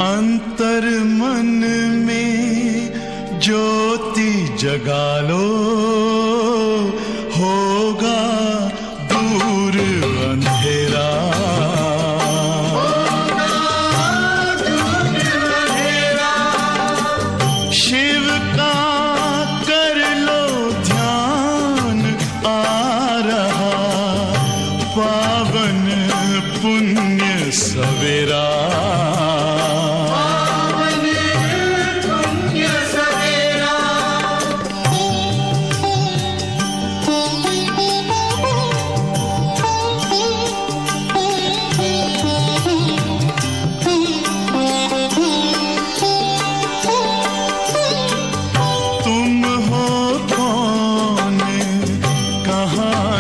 अंतर मन में ज्योति जगा लो, होगा दूर अंधेरा। शिव का कर लो ध्यान, आ रहा पावन पुण्य सवेरा।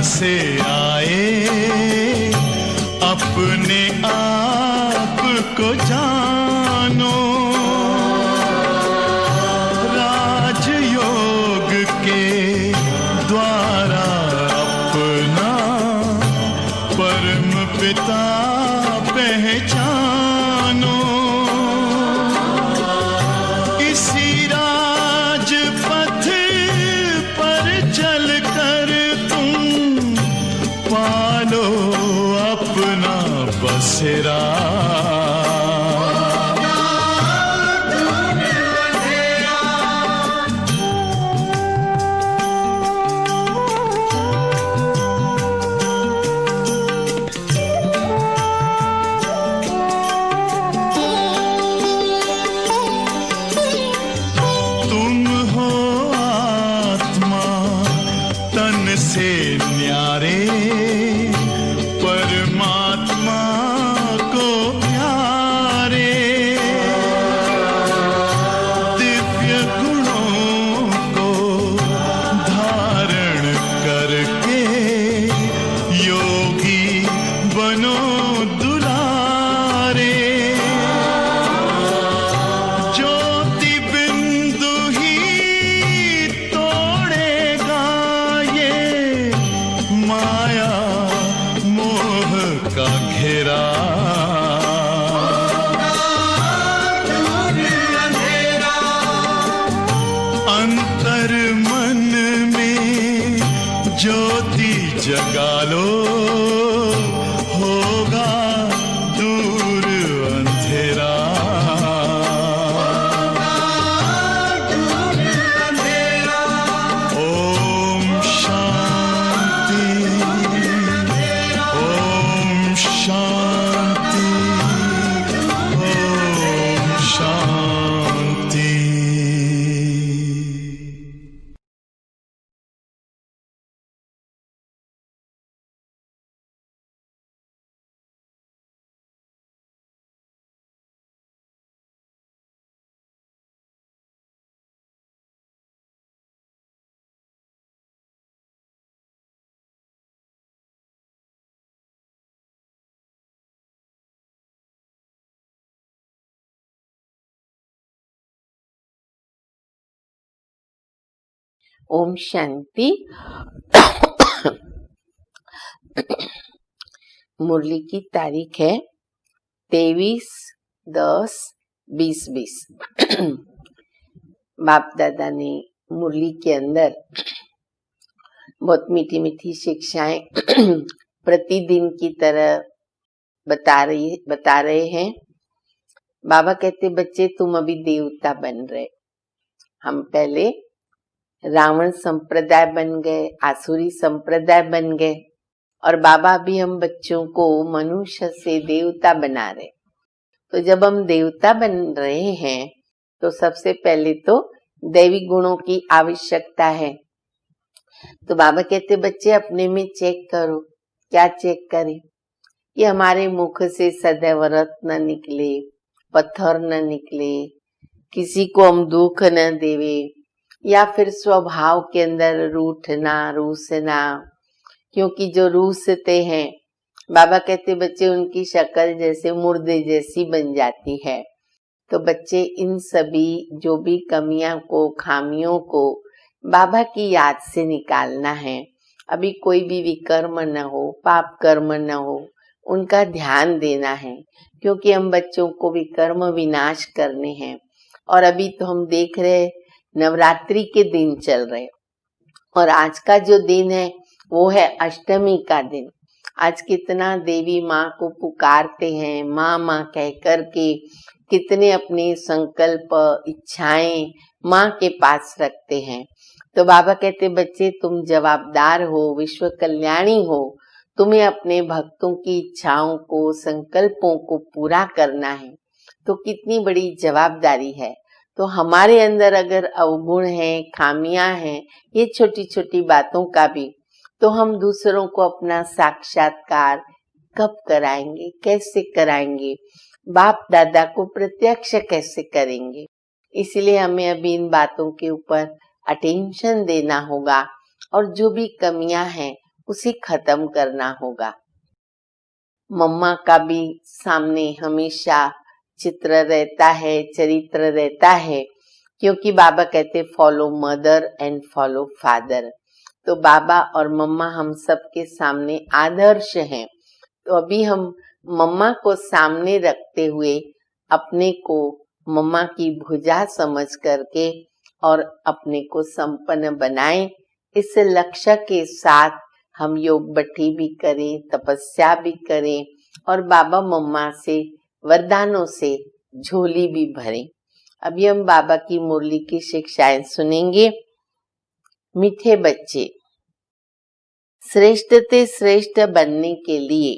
से आए अपने आप को जानो, राजयोग के द्वारा अपना परम पिता पहचानो। इसी राजपथ पर चलकर पालो अपना बसेरा। तुम हो आत्मा तन से न्यारे, परमात्मा को प्यारे। दिव्य गुणों को धारण करके योगी बनो दुलारे। ज्योति बिंदु ही तोड़ेगा ये माया मोह का घेरा। अंतर मन में ज्योति जगा लो, होगा दूर अंधेरा। ओम शांति, ओम शांति, ओम शांति। ओम शांति। मुरली की तारीख है 23/10/2020। बाप दादा ने मुरली के अंदर बहुत मीठी मीठी शिक्षाएं प्रतिदिन की तरह बता रहे हैं। बाबा कहते बच्चे तुम अभी देवता बन रहे। हम पहले रावण संप्रदाय बन गए, आसुरी संप्रदाय बन गए, और बाबा भी हम बच्चों को मनुष्य से देवता बना रहे। तो जब हम देवता बन रहे हैं तो सबसे पहले तो दैवी गुणों की आवश्यकता है। तो बाबा कहते बच्चे अपने में चेक करो। क्या चेक करें? कि हमारे मुख से सदैव रत्न न निकले, पत्थर न निकले, किसी को हम दुख न देवे, या फिर स्वभाव के अंदर रूठना, रूसना। क्योंकि जो रूसते हैं, बाबा कहते बच्चे उनकी शक्ल जैसे मुर्दे जैसी बन जाती है। तो बच्चे इन सभी जो भी कमियां को, खामियों को बाबा की याद से निकालना है। अभी कोई भी विकर्म न हो, पाप कर्म न हो, उनका ध्यान देना है, क्योंकि हम बच्चों को भी कर्म विनाश करने हैं। और अभी तो हम देख रहे नवरात्रि के दिन चल रहे, और आज का जो दिन है वो है अष्टमी का दिन। आज कितना देवी माँ को पुकारते हैं, माँ माँ कह करके कितने अपने संकल्प इच्छाएं माँ के पास रखते हैं। तो बाबा कहते बच्चे तुम जवाबदार हो, विश्व कल्याणी हो, तुम्हें अपने भक्तों की इच्छाओं को, संकल्पों को पूरा करना है। तो कितनी बड़ी जवाबदारी है। तो हमारे अंदर अगर अवगुण है, खामियां हैं, ये छोटी छोटी बातों का भी, तो हम दूसरों को अपना साक्षात्कार कब कराएंगे, कैसे कराएंगे, बाप दादा को प्रत्यक्ष कैसे करेंगे। इसलिए हमें अभी इन बातों के ऊपर अटेंशन देना होगा, और जो भी कमियां हैं उसे खत्म करना होगा। मम्मा का भी सामने हमेशा चित्र रहता है, चरित्र रहता है, क्योंकि बाबा कहते follow mother and follow father. तो बाबा और मम्मा हम सबके सामने आदर्श हैं। तो अभी हम मम्मा को सामने रखते हुए अपने को मम्मा की भुजा समझ करके और अपने को संपन्न बनाएं। इस लक्ष्य के साथ हम योग बट्टी भी करें, तपस्या भी करें, और बाबा मम्मा से वरदानों से झोली भी भरें। अभी हम बाबा की मुरली की शिक्षाएं सुनेंगे। मीठे बच्चे, श्रेष्ठ से श्रेष्ठ बनने के लिए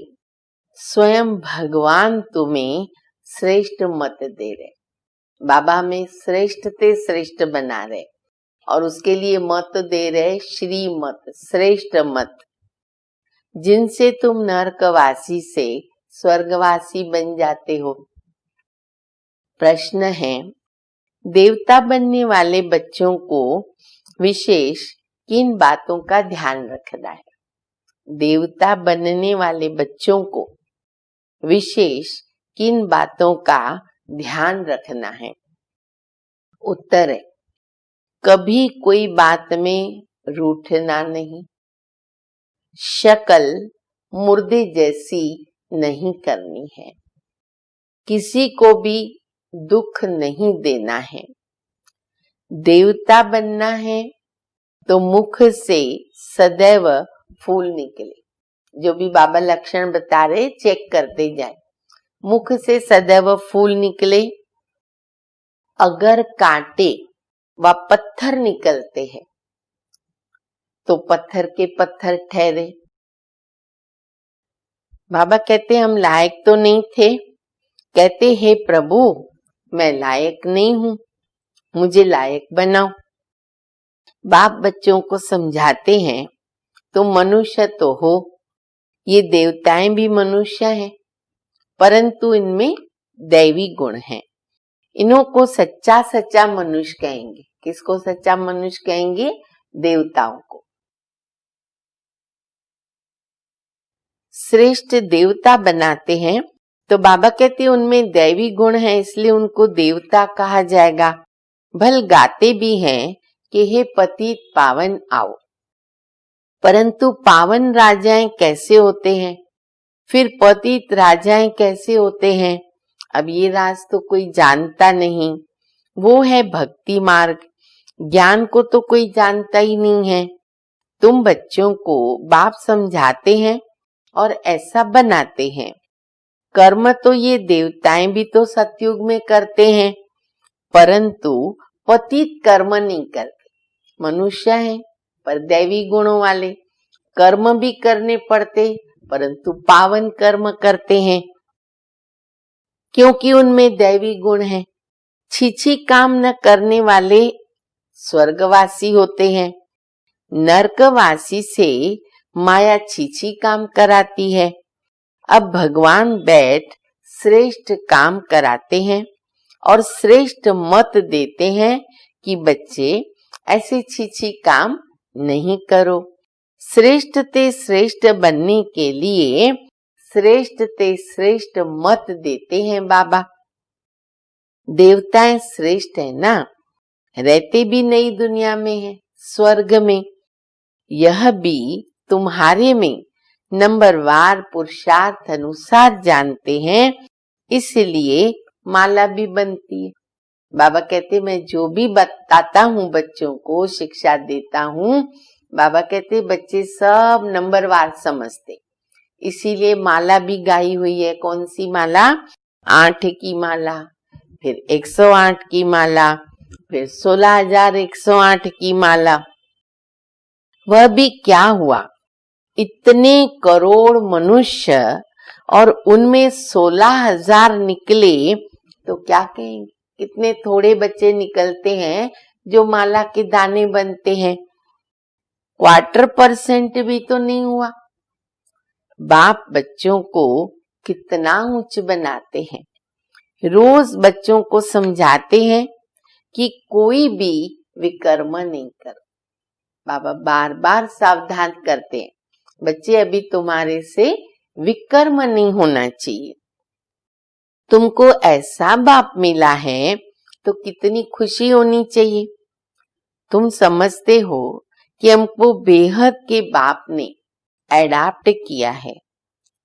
स्वयं भगवान तुम्हें श्रेष्ठ मत दे रहे। बाबा में श्रेष्ठ से श्रेष्ठ बना रहे, और उसके लिए मत दे रहे, श्री मत, श्रेष्ठ मत, जिनसे तुम नरकवासी से स्वर्गवासी बन जाते हो। प्रश्न है, देवता बनने वाले बच्चों को विशेष किन बातों का ध्यान रखना है? देवता बनने वाले बच्चों को विशेष किन बातों का ध्यान रखना है? उत्तर है, कभी कोई बात में रूठना नहीं, शक्ल मुर्दे जैसी नहीं करनी है, किसी को भी दुख नहीं देना है। देवता बनना है तो मुख से सदैव फूल निकले। जो भी बाबा लक्षण बता रहे चेक करते जाए। मुख से सदैव फूल निकले। अगर कांटे व पत्थर निकलते हैं तो पत्थर के पत्थर ठहरे। बाबा कहते हम लायक तो नहीं थे, कहते हे प्रभु मैं लायक नहीं हूं, मुझे लायक बनाओ। बाप बच्चों को समझाते हैं तुम मनुष्य तो हो, ये देवताएं भी मनुष्य हैं, परंतु इनमें दैवी गुण हैं। इन्हों को सच्चा सच्चा मनुष्य कहेंगे। किसको सच्चा मनुष्य कहेंगे? देवताओं को। श्रेष्ठ देवता बनाते हैं तो बाबा कहते हैं उनमें दैवी गुण है, इसलिए उनको देवता कहा जाएगा। भल गाते भी हैं कि हे पतित पावन आओ, परंतु पावन राजाएं कैसे होते हैं, फिर पतित राजाएं कैसे होते हैं? अब ये राज तो कोई जानता नहीं, वो है भक्ति मार्ग। ज्ञान को तो कोई जानता ही नहीं है। तुम बच्चों को बाप समझाते हैं और ऐसा बनाते हैं। कर्म तो ये देवताएं भी तो सतयुग में करते हैं, परंतु पतित कर्म नहीं करते। मनुष्य हैं पर दैवी गुणों वाले, कर्म भी करने पड़ते परंतु पावन कर्म करते हैं, क्योंकि उनमें दैवी गुण है। छीछी काम न करने वाले स्वर्गवासी होते हैं। नरकवासी से माया छीछी काम कराती है। अब भगवान बैठ श्रेष्ठ काम कराते हैं और श्रेष्ठ मत देते हैं कि बच्चे ऐसे छीछी काम नहीं करो। श्रेष्ठ ते श्रेष्ठ बनने के लिए श्रेष्ठ ते श्रेष्ठ मत देते हैं बाबा। देवताएं श्रेष्ठ है ना, रहते भी नई दुनिया में है, स्वर्ग में। यह भी तुम्हारे में नंबरवार पुरुषार्थ अनुसार जानते हैं, इसलिए माला भी बनती है। बाबा कहते मैं जो भी बताता हूँ बच्चों को, शिक्षा देता हूँ, बाबा कहते बच्चे सब नंबरवार समझते, इसीलिए माला भी गाई हुई है। कौन सी माला? 8 की माला, फिर 108 की माला, फिर 16,108 की माला। वह भी क्या हुआ, इतने करोड़ मनुष्य और उनमें 16,000 निकले तो क्या कहेंगे, कितने थोड़े बच्चे निकलते हैं जो माला के दाने बनते हैं। 0.25% भी तो नहीं हुआ। बाप बच्चों को कितना उच्च बनाते हैं। रोज बच्चों को समझाते हैं कि कोई भी विकर्म नहीं करो। बाबा बार बार सावधान करते हैं, बच्चे अभी तुम्हारे से विकर्म नहीं होना चाहिए। तुमको ऐसा बाप मिला है तो कितनी खुशी होनी चाहिए। तुम समझते हो कि हमको बेहद के बाप ने एडाप्ट किया है,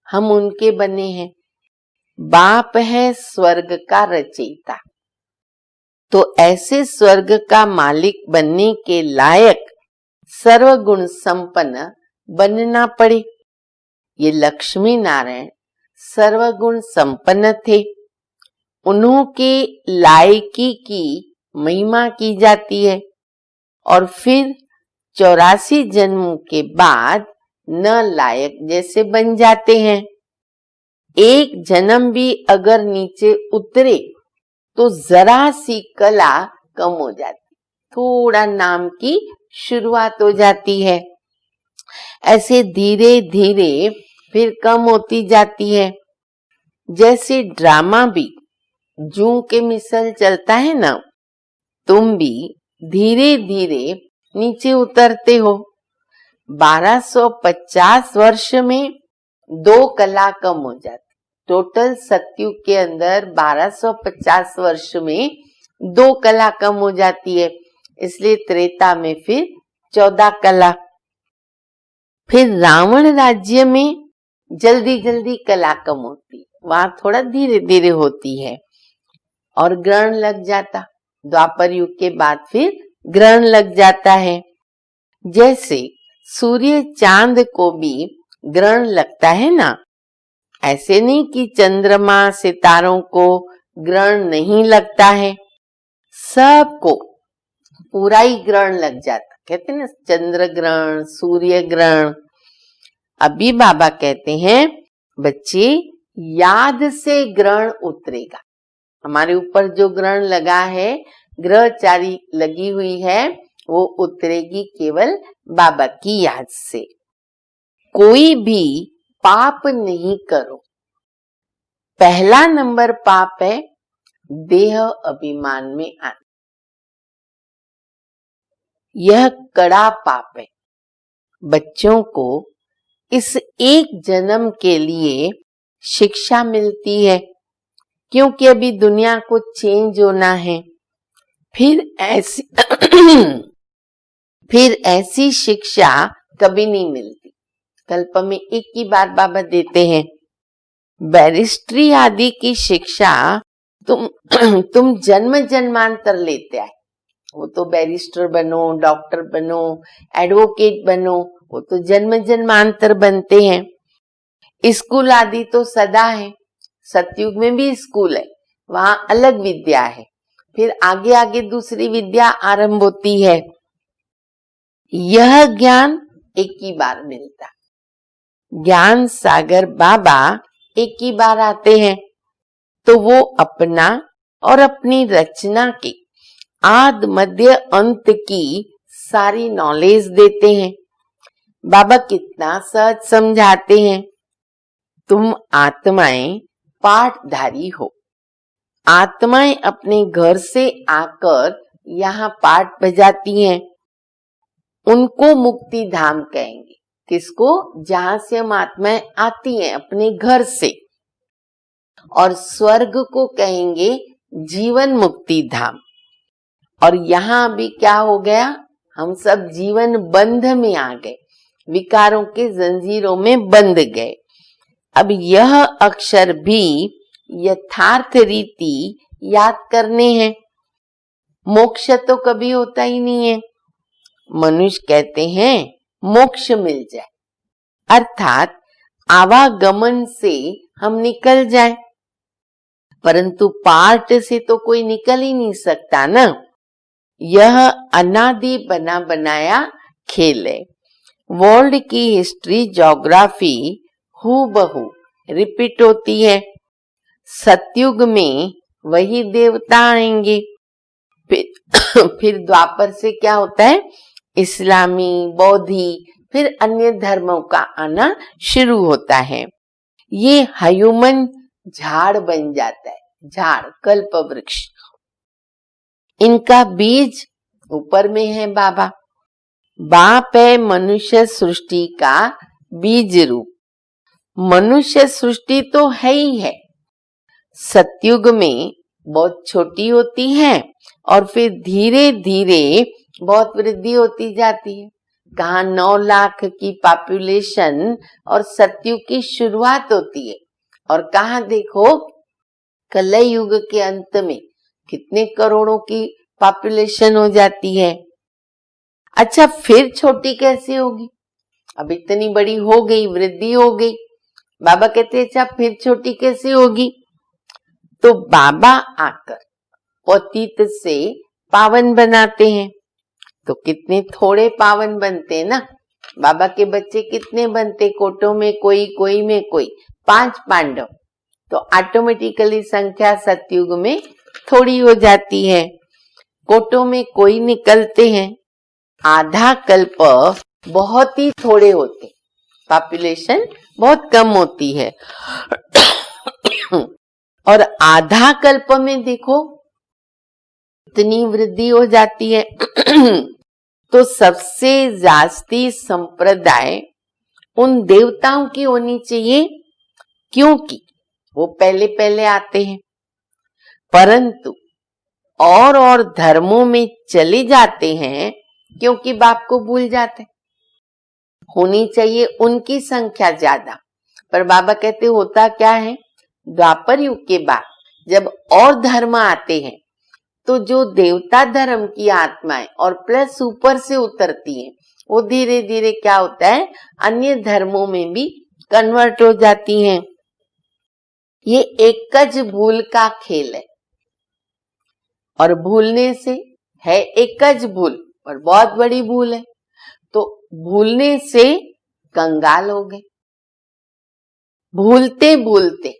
हम उनके बने हैं। बाप है स्वर्ग का रचयिता, तो ऐसे स्वर्ग का मालिक बनने के लायक सर्वगुण संपन्न बनना पड़े। ये लक्ष्मी नारायण सर्वगुण संपन्न थे, उन्हों के लायकी की महिमा की जाती है और फिर 84 जन्मों के बाद न लायक जैसे बन जाते हैं। एक जन्म भी अगर नीचे उतरे तो जरा सी कला कम हो जाती, थोड़ा नाम की शुरुआत हो जाती है। ऐसे धीरे धीरे फिर कम होती जाती है। जैसे ड्रामा भी जूं के मिसल चलता है ना, तुम भी धीरे धीरे नीचे उतरते हो। 1250 वर्ष में 2 कला कम हो जाती। टोटल सतयुग के अंदर 1250 वर्ष में 2 कला कम हो जाती है, इसलिए त्रेता में फिर 14 कला। फिर रावण राज्य में जल्दी जल्दी कला कम होती, वहां थोड़ा धीरे धीरे होती है और ग्रहण लग जाता। द्वापर युग के बाद फिर ग्रहण लग जाता है। जैसे सूर्य चांद को भी ग्रहण लगता है ना, ऐसे नहीं कि चंद्रमा सितारों को ग्रहण नहीं लगता है, सबको पूरा ही ग्रहण लग जाता। कहते हैं ना चंद्र ग्रहण, सूर्य ग्रहण। अभी बाबा कहते हैं बच्चे याद से ग्रहण उतरेगा। हमारे ऊपर जो ग्रहण लगा है, ग्रहचारी लगी हुई है, वो उतरेगी केवल बाबा की याद से। कोई भी पाप नहीं करो। पहला नंबर पाप है देह अभिमान में आना, यह कड़ा पाप है। बच्चों को इस एक जन्म के लिए शिक्षा मिलती है, क्योंकि अभी दुनिया को चेंज होना है। फिर ऐसी शिक्षा कभी नहीं मिलती। कल्प में एक ही बार बाबा देते हैं। बैरिस्ट्री आदि की शिक्षा तुम जन्म जन्मांतर लेते आए। वो तो बैरिस्टर बनो, डॉक्टर बनो, एडवोकेट बनो, वो तो जन्म जन्मांतर बनते हैं। स्कूल आदि तो सदा है। सतयुग में भी स्कूल है, वहां अलग विद्या है, फिर आगे आगे दूसरी विद्या आरंभ होती है। यह ज्ञान एक ही बार मिलता। ज्ञान सागर बाबा एक ही बार आते हैं, तो वो अपना और अपनी रचना के आद मध्य अंत की सारी नॉलेज देते हैं। बाबा कितना सहज समझाते हैं। तुम आत्माएं पाठधारी हो। आत्माएं अपने घर से आकर यहाँ पाठ बजाती हैं। उनको मुक्ति धाम कहेंगे। किसको? जहां से हम आत्माएं आती हैं, अपने घर से। और स्वर्ग को कहेंगे जीवन मुक्ति धाम। और यहाँ भी क्या हो गया, हम सब जीवन बंध में आ गए। विकारों के जंजीरों में बंध गए। अब यह अक्षर भी यथार्थ रीति याद करने हैं। मोक्ष तो कभी होता ही नहीं है। मनुष्य कहते हैं मोक्ष मिल जाए, अर्थात आवागमन से हम निकल जाए, परंतु पार्ट से तो कोई निकल ही नहीं सकता ना। यह अनादि बना बनाया खेल है। वर्ल्ड की हिस्ट्री, ज्योग्राफी हूबहू रिपीट होती है। सतयुग में वही देवता आएंगे, फिर द्वापर से क्या होता है, इस्लामी, बौद्धि, फिर अन्य धर्मों का आना शुरू होता है। ये ह्यूमन झाड़ बन जाता है, झाड़, कल्प वृक्ष। इनका बीज ऊपर में है बाबा। बाप है मनुष्य सृष्टि का बीज रूप। मनुष्य सृष्टि तो है ही है। सतयुग में बहुत छोटी होती है और फिर धीरे धीरे बहुत वृद्धि होती जाती है। कहाँ 9 लाख की पॉपुलेशन और सतयुग की शुरुआत होती है, और कहाँ देखो कलयुग के अंत में कितने करोड़ों की पॉपुलेशन हो जाती है। अच्छा, फिर छोटी कैसे होगी? अब इतनी बड़ी हो गई, वृद्धि हो गई। बाबा कहते अच्छा फिर छोटी कैसे होगी? तो बाबा आकर पतित से पावन बनाते हैं। तो कितने थोड़े पावन बनते ना। बाबा के बच्चे कितने बनते, कोटों में कोई, कोई में कोई, 5 पांडव। तो ऑटोमेटिकली संख्या सतयुग में थोड़ी हो जाती है। कोटों में कोई निकलते हैं। आधा कल्प बहुत ही थोड़े होते, पॉपुलेशन बहुत कम होती है। और आधा कल्प में देखो इतनी वृद्धि हो जाती है। तो सबसे जास्ती संप्रदाय उन देवताओं की होनी चाहिए, क्योंकि वो पहले पहले आते हैं। परंतु और धर्मों में चले जाते हैं क्योंकि बाप को भूल जाते। होनी चाहिए उनकी संख्या ज्यादा, पर बाबा कहते होता क्या है, द्वापर युग के बाद जब और धर्म आते हैं तो जो देवता धर्म की आत्माएं और प्लस ऊपर से उतरती हैं, वो धीरे धीरे क्या होता है, अन्य धर्मों में भी कन्वर्ट हो जाती हैं। ये एकज भूल का खेल है, और भूलने से है एकज भूल, और बहुत बड़ी भूल है। तो भूलने से कंगाल हो गए। भूलते भूलते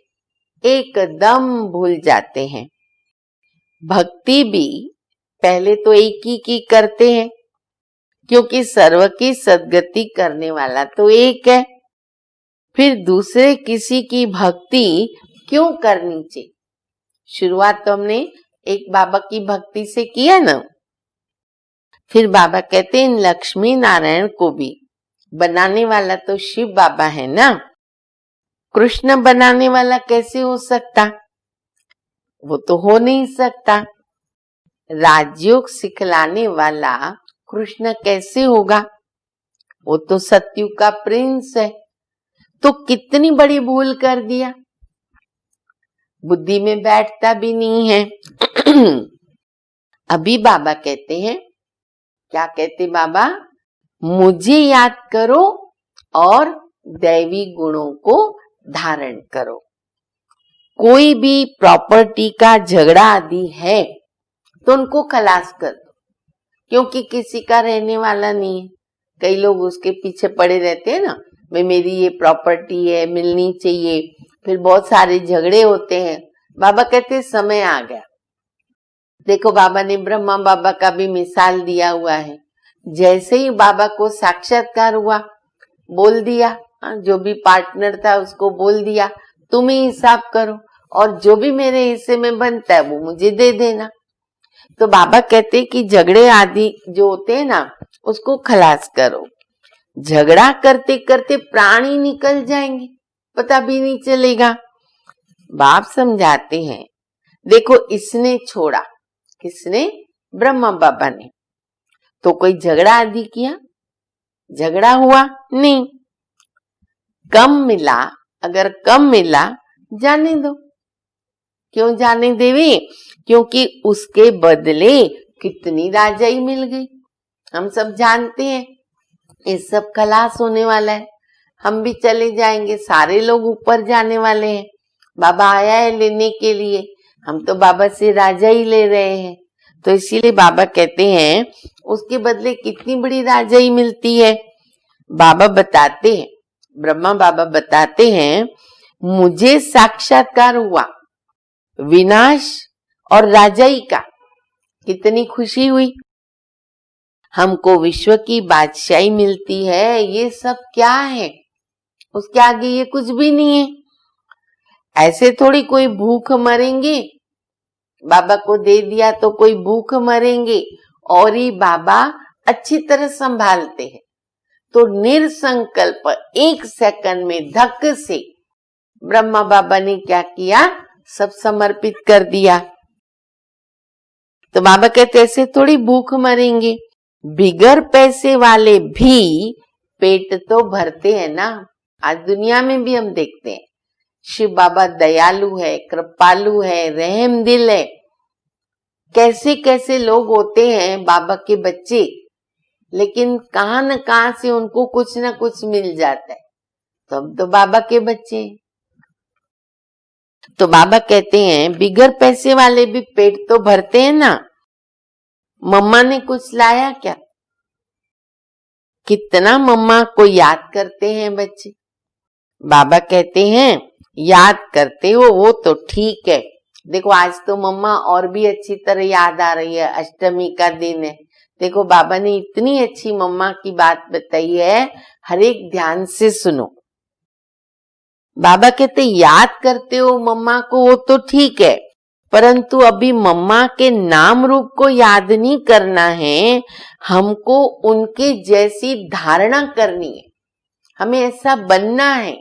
एकदम भूल जाते हैं। भक्ति भी पहले तो एक ही की करते हैं, क्योंकि सर्व की सद्गति करने वाला तो एक है। फिर दूसरे किसी की भक्ति क्यों करनी चाहिए? शुरुआत तो हमने एक बाबा की भक्ति से किया ना। फिर बाबा कहते हैं लक्ष्मी नारायण को भी बनाने वाला तो शिव बाबा है ना। कृष्ण बनाने वाला कैसे हो सकता? वो तो हो नहीं सकता। राजयोग सिखलाने वाला कृष्ण कैसे होगा? वो तो सतयुग का प्रिंस है। तो कितनी बड़ी भूल कर दिया, बुद्धि में बैठता भी नहीं है। अभी बाबा कहते हैं, क्या कहते बाबा, मुझे याद करो और दैवी गुणों को धारण करो। कोई भी प्रॉपर्टी का झगड़ा आदि है तो उनको खलास कर दो, क्योंकि किसी का रहने वाला नहीं है। कई लोग उसके पीछे पड़े रहते हैं ना, भाई मेरी ये प्रॉपर्टी है, मिलनी चाहिए, फिर बहुत सारे झगड़े होते हैं। बाबा कहते समय आ गया। देखो बाबा ने ब्रह्मा बाबा का भी मिसाल दिया हुआ है। जैसे ही बाबा को साक्षात्कार हुआ, बोल दिया, जो भी पार्टनर था उसको बोल दिया, तुम ही हिसाब करो और जो भी मेरे हिस्से में बनता है वो मुझे दे देना। तो बाबा कहते कि झगड़े आदि जो होते हैं ना, उसको खलास करो। झगड़ा करते करते प्राण ही निकल जाएंगे, पता भी नहीं चलेगा। बाप समझाते हैं, देखो इसने छोड़ा, किसने? ब्रह्मा बाबा ने। तो कोई झगड़ा आदि किया? झगड़ा हुआ नहीं, कम मिला, अगर कम मिला जाने दो। क्यों जाने देवी? क्योंकि उसके बदले कितनी राजाई मिल गई। हम सब जानते हैं ये सब खलास होने वाला है, हम भी चले जाएंगे, सारे लोग ऊपर जाने वाले हैं। बाबा आया है लेने के लिए, हम तो बाबा से राजा ही ले रहे हैं। तो इसीलिए बाबा कहते हैं उसके बदले कितनी बड़ी राजाई मिलती है। बाबा बताते हैं, ब्रह्मा बाबा बताते हैं, मुझे साक्षात्कार हुआ विनाश और राजाई का, कितनी खुशी हुई। हमको विश्व की बादशाही मिलती है, ये सब क्या है? उसके आगे ये कुछ भी नहीं है। ऐसे थोड़ी कोई भूख मरेंगे, बाबा को दे दिया तो कोई भूख मरेंगे, और ही बाबा अच्छी तरह संभालते हैं। तो निरसंकल्प 1 सेकंड में धक से ब्रह्मा बाबा ने क्या किया? सब समर्पित कर दिया। तो बाबा कहते ऐसे थोड़ी भूख मरेंगे, बिगर पैसे वाले भी पेट तो भरते हैं ना। आज दुनिया में भी हम देखते हैं शिव बाबा दयालु है, कृपालु है, रहम दिल है। कैसे कैसे लोग होते हैं बाबा के बच्चे, लेकिन कहां न कहां से उनको कुछ न कुछ मिल जाता है। तो हम तो बाबा के बच्चे हैं। तो बाबा कहते हैं बिगर पैसे वाले भी पेट तो भरते हैं ना। मम्मा ने कुछ लाया क्या? कितना मम्मा को याद करते हैं बच्चे। बाबा कहते हैं याद करते हो वो तो ठीक है, देखो आज तो मम्मा और भी अच्छी तरह याद आ रही है, अष्टमी का दिन है। देखो बाबा ने इतनी अच्छी मम्मा की बात बताई है, हर एक ध्यान से सुनो। बाबा कहते याद करते हो मम्मा को वो तो ठीक है, परंतु अभी मम्मा के नाम रूप को याद नहीं करना है, हमको उनके जैसी धारणा करनी है। हमें ऐसा बनना है,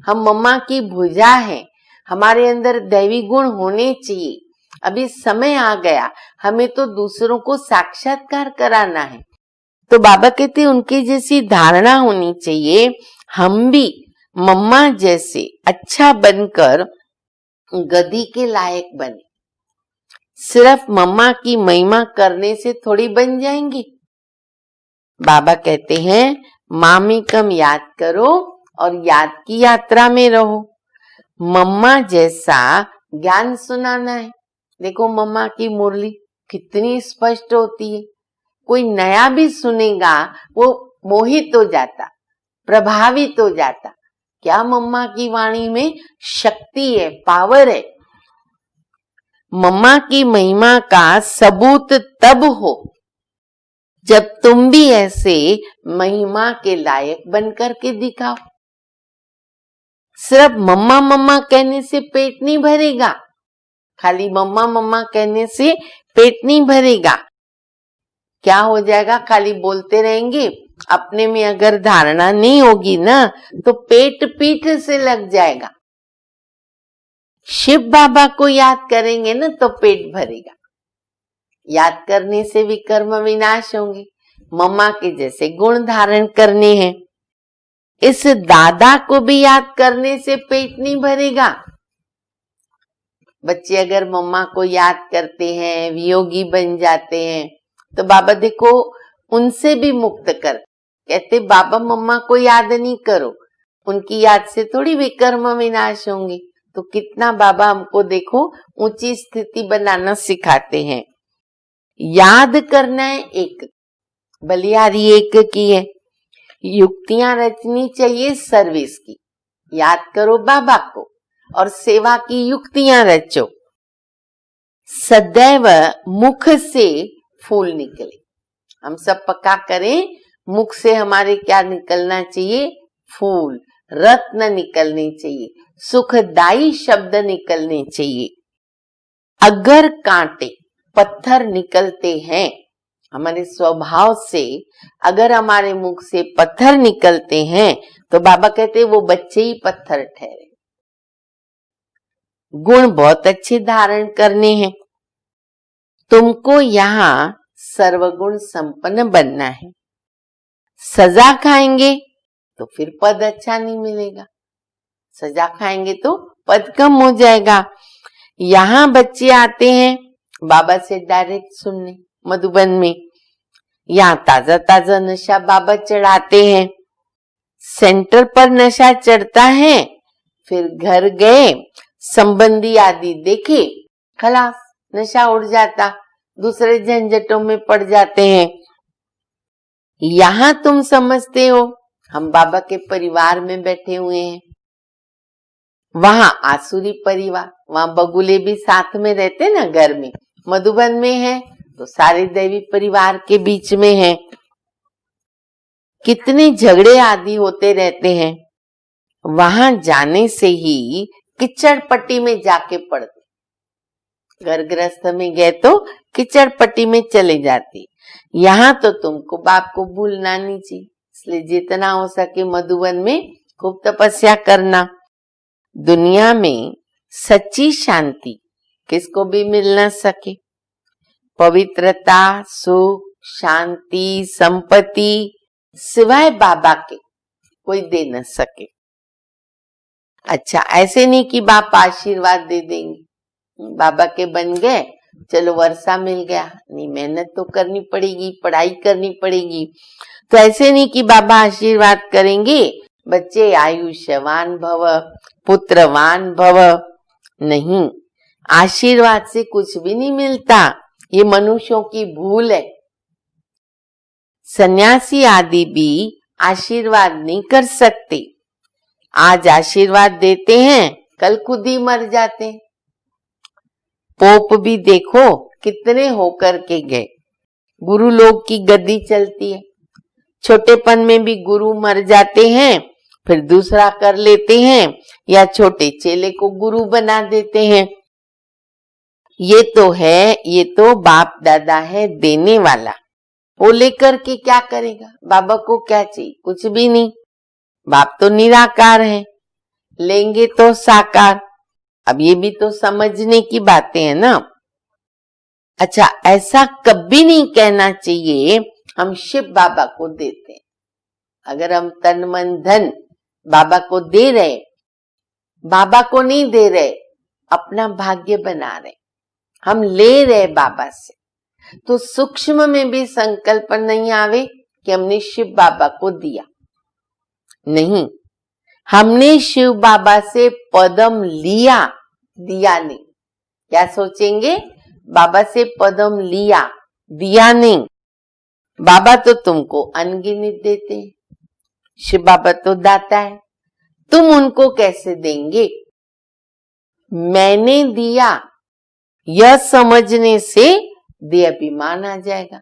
हम मम्मा की भुजा हैं, हमारे अंदर दैवी गुण होने चाहिए। अभी समय आ गया, हमें तो दूसरों को साक्षात्कार कराना है। तो बाबा कहते उनके जैसी धारणा होनी चाहिए, हम भी मम्मा जैसे अच्छा बनकर गधी के लायक बने। सिर्फ मम्मा की महिमा करने से थोड़ी बन जाएंगे। बाबा कहते हैं मामी कम याद करो और याद की यात्रा में रहो। मम्मा जैसा ज्ञान सुनाना है। देखो मम्मा की मुरली कितनी स्पष्ट होती है, कोई नया भी सुनेगा वो मोहित हो जाता, प्रभावित हो जाता। क्या मम्मा की वाणी में शक्ति है, पावर है। मम्मा की महिमा का सबूत तब हो जब तुम भी ऐसे महिमा के लायक बनकर के दिखाओ। सिर्फ मम्मा मम्मा कहने से पेट नहीं भरेगा, खाली मम्मा मम्मा कहने से पेट नहीं भरेगा। क्या हो जाएगा? खाली बोलते रहेंगे, अपने में अगर धारणा नहीं होगी ना तो पेट पीठ से लग जाएगा। शिव बाबा को याद करेंगे ना तो पेट भरेगा। याद करने से विकर्म विनाश होंगे। मम्मा के जैसे गुण धारण करने हैं। इस दादा को भी याद करने से पेट नहीं भरेगा। बच्चे अगर मम्मा को याद करते हैं, वियोगी बन जाते हैं, तो बाबा देखो उनसे भी मुक्त कर। कहते बाबा मम्मा को याद नहीं करो, उनकी याद से थोड़ी विकर्म विनाश होंगे। तो कितना बाबा हमको देखो ऊंची स्थिति बनाना सिखाते हैं। याद करना है एक, बलिहारी एक की है। युक्तियां रचनी चाहिए सर्विस की। याद करो बाबा को और सेवा की युक्तियां रचो। सदैव मुख से फूल निकले। हम सब पक्का करें, मुख से हमारे क्या निकलना चाहिए? फूल, रत्न निकलने चाहिए, सुखदायी शब्द निकलने चाहिए। अगर कांटे पत्थर निकलते हैं हमारे स्वभाव से, अगर हमारे मुख से पत्थर निकलते हैं तो बाबा कहते वो बच्चे ही पत्थर ठहरे। गुण बहुत अच्छे धारण करने हैं। तुमको यहाँ सर्वगुण संपन्न बनना है। सजा खाएंगे तो फिर पद अच्छा नहीं मिलेगा, सजा खाएंगे तो पद कम हो जाएगा। यहाँ बच्चे आते हैं बाबा से डायरेक्ट सुनने मधुबन में, यहाँ ताजा ताजा नशा बाबा चढ़ाते हैं, सेंटर पर नशा चढ़ता है, फिर घर गए संबंधी आदि देखे, खलास नशा उड़ जाता, दूसरे झंझटों में पड़ जाते हैं। यहाँ तुम समझते हो हम बाबा के परिवार में बैठे हुए हैं, वहां आसुरी परिवार, वहां बगुले भी साथ में रहते ना घर में, मधुबन में है तो सारे दैवी परिवार के बीच में है, कितने झगड़े आदि होते रहते हैं। वहां जाने से ही किचड़ पट्टी में जाके पड़ते, घर गृहस्थ में गए तो किचड़ पट्टी में चले जाते। यहाँ तो तुमको बाप को भूलना नहीं चाहिए, इसलिए जितना हो सके मधुबन में खूब तपस्या करना। दुनिया में सच्ची शांति किसको भी मिल न सके, पवित्रता, सुख, शांति, संपत्ति सिवाय बाबा के कोई दे न सके। अच्छा, ऐसे नहीं कि बाप आशीर्वाद दे देंगे, बाबा के बन गए चलो वर्षा मिल गया, नहीं मेहनत तो करनी पड़ेगी, पढ़ाई करनी पड़ेगी। तो ऐसे नहीं कि बाबा आशीर्वाद करेंगे बच्चे आयुष्यवान भव, पुत्रवान भव, नहीं, आशीर्वाद से कुछ भी नहीं मिलता, ये मनुष्यों की भूल है। सन्यासी आदि भी आशीर्वाद नहीं कर सकते, आज आशीर्वाद देते हैं कल खुद ही मर जाते हैं। पोप भी देखो कितने होकर के गए, गुरु लोग की गद्दी चलती है, छोटेपन में भी गुरु मर जाते हैं, फिर दूसरा कर लेते हैं या छोटे चेले को गुरु बना देते हैं। ये तो है, ये तो बाप दादा है देने वाला, वो लेकर के क्या करेगा, बाबा को क्या चाहिए, कुछ भी नहीं, बाप तो निराकार है, लेंगे तो साकार। अब ये भी तो समझने की बातें हैं ना। अच्छा, ऐसा कभी नहीं कहना चाहिए हम शिव बाबा को देते हैं। अगर हम तन मन धन बाबा को दे रहे, बाबा को नहीं दे रहे, अपना भाग्य बना रहे, हम ले रहे बाबा से, तो सूक्ष्म में भी संकल्प नहीं आवे कि हमने शिव बाबा को दिया, नहीं, हमने शिव बाबा से पदम लिया, दिया नहीं। क्या सोचेंगे, बाबा से पदम लिया, दिया नहीं। बाबा तो तुमको अनगिनत देते हैं, शिव बाबा तो दाता है, तुम उनको कैसे देंगे। मैंने दिया यह समझने से दे अभिमान आ जाएगा।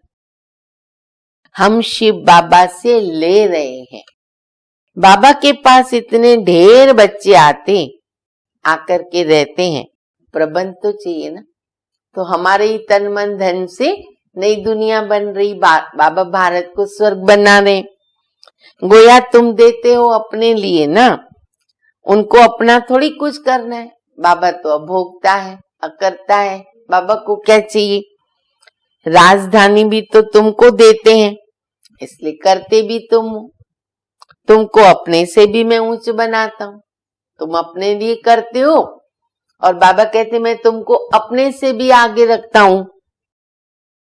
हम शिव बाबा से ले रहे हैं, बाबा के पास इतने ढेर बच्चे आते आकर के रहते हैं, प्रबंध तो चाहिए ना। तो हमारे ही तन मन धन से नई दुनिया बन रही, बाबा भारत को स्वर्ग बना रहे। गोया तुम देते हो अपने लिए ना, उनको अपना थोड़ी कुछ करना है। बाबा तो अभोक्ता है, अकर्ता है, बाबा को क्या चाहिए। राजधानी भी तो तुमको देते हैं, इसलिए करते भी तुम हो। तुमको अपने से भी मैं ऊंच बनाता हूँ, तुम अपने लिए करते हो, और बाबा कहते मैं तुमको अपने से भी आगे रखता हूँ,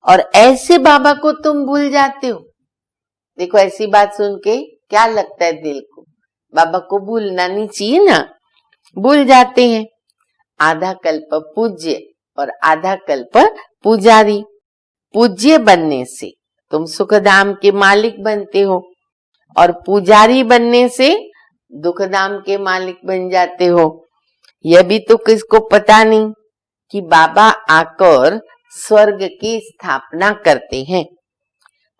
और ऐसे बाबा को तुम भूल जाते हो। देखो, ऐसी बात सुन के क्या लगता है दिल को, बाबा को भूलना नहीं चाहिए ना, भूल जाते हैं। आधा कल्प पूज्य और आधा कल्प पुजारी। पूज्य बनने से तुम सुखधाम के मालिक बनते हो, और पुजारी बनने से दुखधाम के मालिक बन जाते हो। यह भी तो किसको पता नहीं कि बाबा आकर स्वर्ग की स्थापना करते हैं।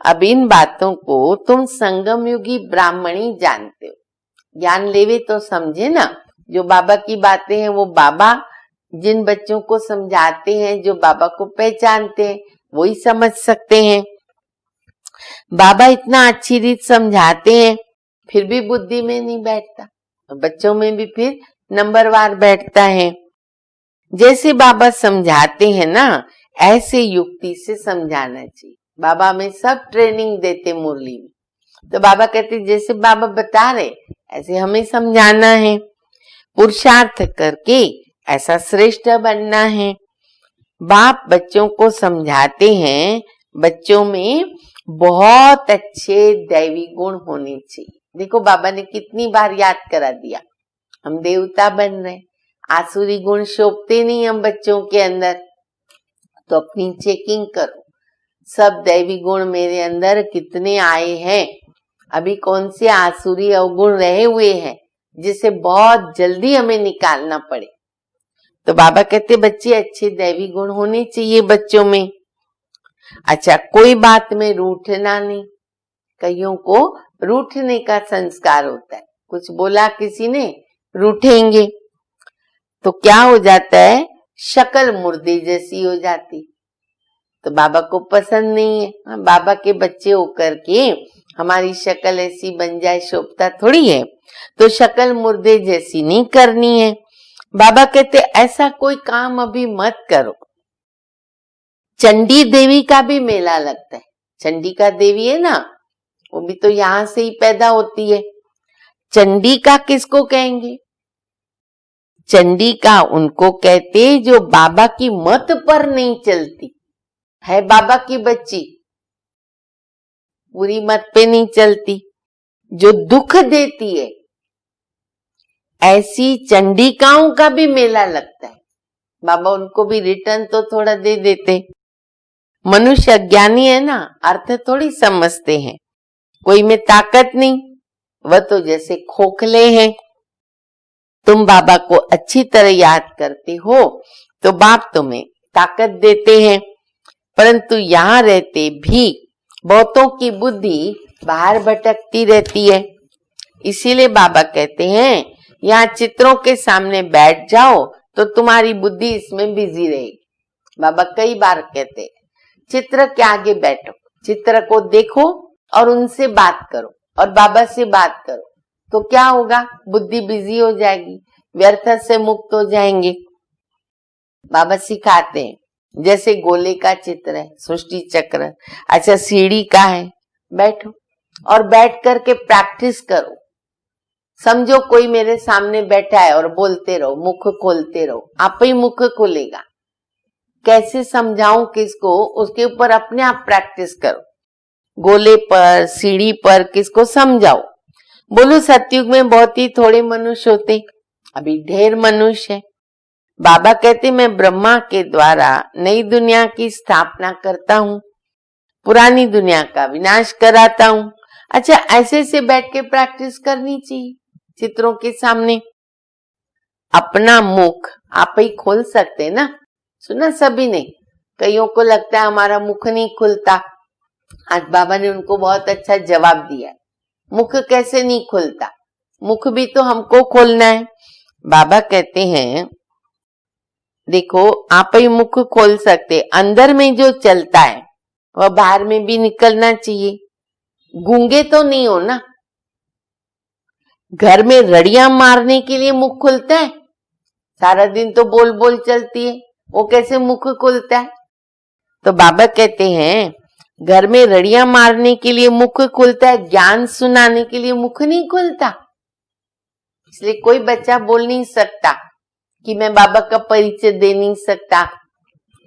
अब इन बातों को तुम संगम युगी ब्राह्मणी जानते हो, ज्ञान लेवे तो समझे ना। जो बाबा की बातें हैं वो बाबा जिन बच्चों को समझाते हैं, जो बाबा को पहचानते हैं, वही समझ सकते हैं। बाबा इतना अच्छी रीत समझाते हैं, फिर भी बुद्धि में नहीं बैठता, बच्चों में भी फिर नंबरवार बैठता है। जैसे बाबा समझाते हैं ना, ऐसे युक्ति से समझाना चाहिए। बाबा में सब ट्रेनिंग देते मुरली में, तो बाबा कहते जैसे बाबा बता रहे ऐसे हमें समझाना है, पुरुषार्थ करके ऐसा श्रेष्ठ बनना है। बाप बच्चों को समझाते हैं, बच्चों में बहुत अच्छे दैवी गुण होने चाहिए। देखो बाबा ने कितनी बार याद करा दिया, हम देवता बन रहे, आसुरी गुण शोभते नहीं हम बच्चों के अंदर, तो अपनी चेकिंग करो, सब दैवी गुण मेरे अंदर कितने आए हैं, अभी कौन से आसुरी अवगुण रहे हुए हैं जिसे बहुत जल्दी हमें निकालना पड़े। तो बाबा कहते बच्चे अच्छे दैवी गुण होने चाहिए बच्चों में। अच्छा, कोई बात में रूठना नहीं, कईयों को रूठने का संस्कार होता है, कुछ बोला किसी ने रूठेंगे तो क्या हो जाता है, शक्ल मुर्दे जैसी हो जाती, तो बाबा को पसंद नहीं है। बाबा के बच्चे होकर के हमारी शक्ल ऐसी बन जाए शोभता थोड़ी है, तो शक्ल मुर्दे जैसी नहीं करनी है। बाबा कहते ऐसा कोई काम अभी मत करो। चंडी देवी का भी मेला लगता है, चंडी का देवी है ना, वो भी तो यहां से ही पैदा होती है। चंडी का किसको कहेंगे, चंडी का उनको कहते जो बाबा की मत पर नहीं चलती है, बाबा की बच्ची पूरी मत पे नहीं चलती, जो दुख देती है, ऐसी चंडिकाओं का भी मेला लगता है। बाबा उनको भी रिटर्न तो थोड़ा दे देते। मनुष्य अज्ञानी है ना, अर्थ थोड़ी समझते हैं, कोई में ताकत नहीं, वह तो जैसे खोखले हैं। तुम बाबा को अच्छी तरह याद करते हो तो बाप तुम्हें ताकत देते हैं, परंतु यहाँ रहते भी बहुतों की बुद्धि बाहर भटकती रहती है। इसीलिए बाबा कहते हैं यहाँ चित्रों के सामने बैठ जाओ तो तुम्हारी बुद्धि इसमें बिजी रहेगी। बाबा कई बार कहते हैं चित्र के आगे बैठो, चित्र को देखो और उनसे बात करो और बाबा से बात करो, तो क्या होगा, बुद्धि बिजी हो जाएगी, व्यर्थ से मुक्त हो जाएंगे। बाबा सिखाते हैं जैसे गोले का चित्र है, सृष्टि चक्र, अच्छा सीढ़ी का है, बैठो और बैठ करके प्रैक्टिस करो। समझो कोई मेरे सामने बैठा है और बोलते रहो, मुख खोलते रहो, आप ही मुख खुलेगा। कैसे समझाऊं किसको, उसके ऊपर अपने आप प्रैक्टिस करो। गोले पर, सीढ़ी पर किसको समझाओ। बोलो सतयुग में बहुत ही थोड़े मनुष्य होते, अभी ढेर मनुष्य है। बाबा कहते मैं ब्रह्मा के द्वारा नई दुनिया की स्थापना करता हूँ, पुरानी दुनिया का विनाश कराता हूँ। अच्छा, ऐसे से बैठ के प्रैक्टिस करनी चाहिए चित्रों के सामने। अपना मुख आप ही खोल सकते ना, सुना सभी ने, कईयों को लगता है हमारा मुख नहीं खुलता। आज बाबा ने उनको बहुत अच्छा जवाब दिया, मुख कैसे नहीं खुलता, मुख भी तो हमको खोलना है। बाबा कहते हैं देखो आप ही मुख खोल सकते, अंदर में जो चलता है वह बाहर में भी निकलना चाहिए। गूंगे तो नहीं हो ना, घर में रड़ियां मारने के लिए मुख खुलता है, सारा दिन तो बोल बोल चलती है, वो कैसे मुख खुलता है। तो बाबा कहते हैं घर में रड़ियां मारने के लिए मुख खुलता है, ज्ञान सुनाने के लिए मुख नहीं खुलता। इसलिए कोई बच्चा बोल नहीं सकता कि मैं बाबा का परिचय दे नहीं सकता,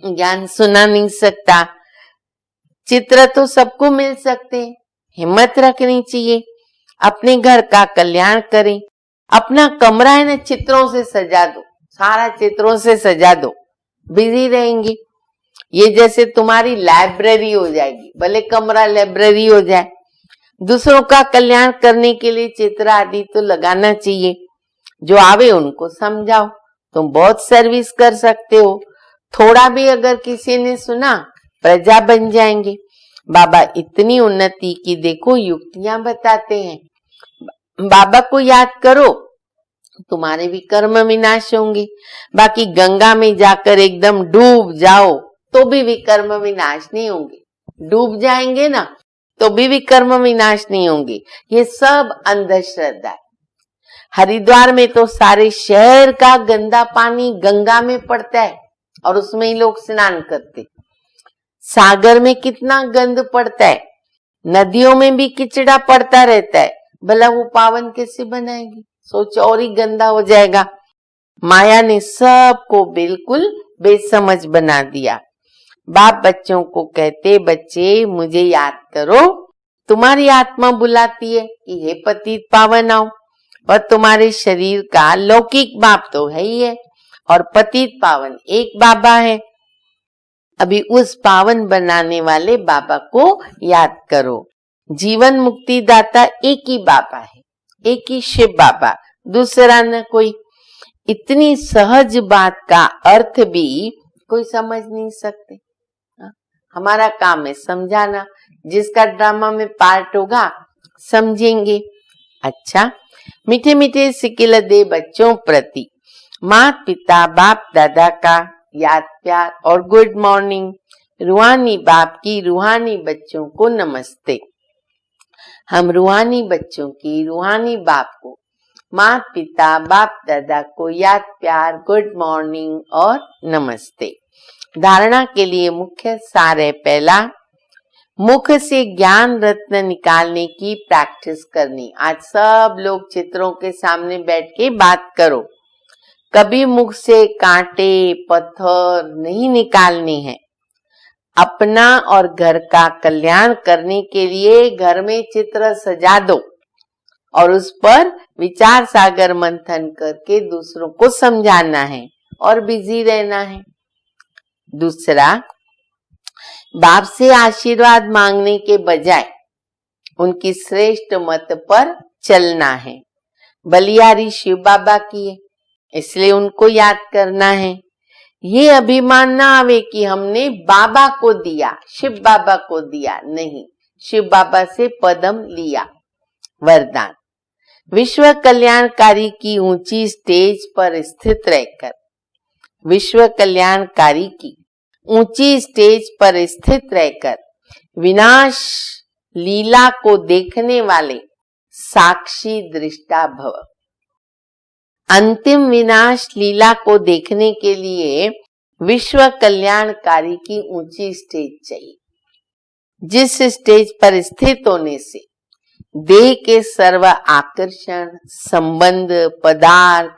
ज्ञान सुना नहीं सकता। चित्र तो सबको मिल सकते हैं, हिम्मत रखनी चाहिए, अपने घर का कल्याण करें। अपना कमरा है ना चित्रों से सजा दो, सारा चित्रों से सजा दो, बिजी रहेंगे। ये जैसे तुम्हारी लाइब्रेरी हो जाएगी, भले कमरा लाइब्रेरी हो जाए। दूसरों का कल्याण करने के लिए चित्र आदि तो लगाना चाहिए, जो आवे उनको समझाओ, तुम बहुत सर्विस कर सकते हो। थोड़ा भी अगर किसी ने सुना प्रजा बन जाएंगे। बाबा इतनी उन्नति की देखो युक्तियां बताते हैं, बाबा को याद करो तुम्हारे भी कर्म विनाश होंगे। बाकी गंगा में जाकर एकदम डूब जाओ तो भी विकर्म विनाश नहीं होंगे, डूब जाएंगे ना तो भी विकर्म विनाश नहीं होंगे। ये सब अंधश्रद्धा है। हरिद्वार में तो सारे शहर का गंदा पानी गंगा में पड़ता है और उसमें ही लोग स्नान करते। सागर में कितना गंद पड़ता है, नदियों में भी किचड़ा पड़ता रहता है, भला वो पावन कैसे बनाएगी? सोचो, और ही गंदा हो जाएगा। माया ने सबको बिल्कुल बेसमझ बना दिया। बाप बच्चों को कहते, बच्चे मुझे याद करो, तुम्हारी आत्मा बुलाती है कि हे पतित पावन आओ, और तुम्हारे शरीर का लौकिक बाप तो है ही है, और पतित पावन एक बाबा है। अभी उस पावन बनाने वाले बाबा को याद करो। जीवन मुक्ति दाता एक ही बाबा है, एक ही शिव बाबा, दूसरा न कोई। इतनी सहज बात का अर्थ भी कोई समझ नहीं सकते। हमारा काम है समझाना, जिसका ड्रामा में पार्ट होगा समझेंगे। अच्छा, मीठे मीठे सिकिल दे बच्चों प्रति माता पिता बाप दादा का याद प्यार और गुड मॉर्निंग। रूहानी बाप की रूहानी बच्चों को नमस्ते। हम रूहानी बच्चों की रूहानी बाप को, माता पिता बाप दादा को याद प्यार, गुड मॉर्निंग और नमस्ते। धारणा के लिए मुख्य सार है, पहला, मुख से ज्ञान रत्न निकालने की प्रैक्टिस करनी। आज सब लोग चित्रों के सामने बैठ के बात करो। कभी मुख से कांटे पत्थर नहीं निकालने हैं। अपना और घर का कल्याण करने के लिए घर में चित्र सजा दो और उस पर विचार सागर मंथन करके दूसरों को समझाना है और बिजी रहना है। दूसरा, बाप से आशीर्वाद मांगने के बजाय उनकी श्रेष्ठ मत पर चलना है। बलियारी शिव बाबा की है, इसलिए उनको याद करना है। ये अभिमान ना आवे कि हमने बाबा को दिया, शिव बाबा को दिया, नहीं, शिव बाबा से पदम लिया। वरदान, विश्व कल्याणकारी की ऊंची स्टेज पर स्थित रहकर, विश्व कल्याणकारी की ऊंची स्टेज पर स्थित रहकर विनाश लीला को देखने वाले साक्षी दृष्टा भव। अंतिम विनाश लीला को देखने के लिए विश्व कल्याणकारी की ऊंची स्टेज चाहिए, जिस स्टेज पर स्थित होने से देह के सर्व आकर्षण, संबंध, पदार्थ,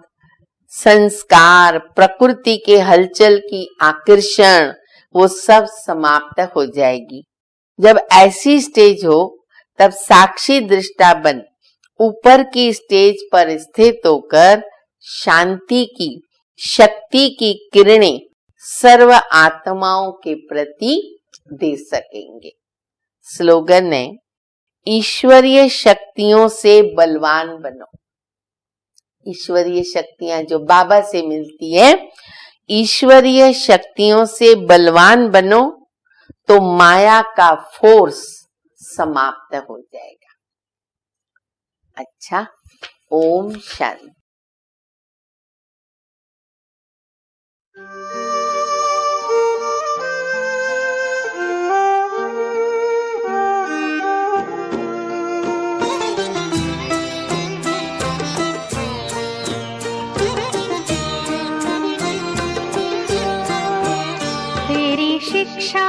संस्कार, प्रकृति के हलचल की आकर्षण, वो सब समाप्त हो जाएगी। जब ऐसी स्टेज हो तब साक्षी दृष्टा बन ऊपर की स्टेज पर स्थित होकर शांति की, शक्ति की किरणें सर्व आत्माओं के प्रति दे सकेंगे। स्लोगन है, ईश्वरीय शक्तियों से बलवान बनो। ईश्वरीय शक्तियां जो बाबा से मिलती है, ईश्वरीय शक्तियों से बलवान बनो तो माया का फोर्स समाप्त हो जाएगा। अच्छा, ओम शांति। तेरी शिक्षा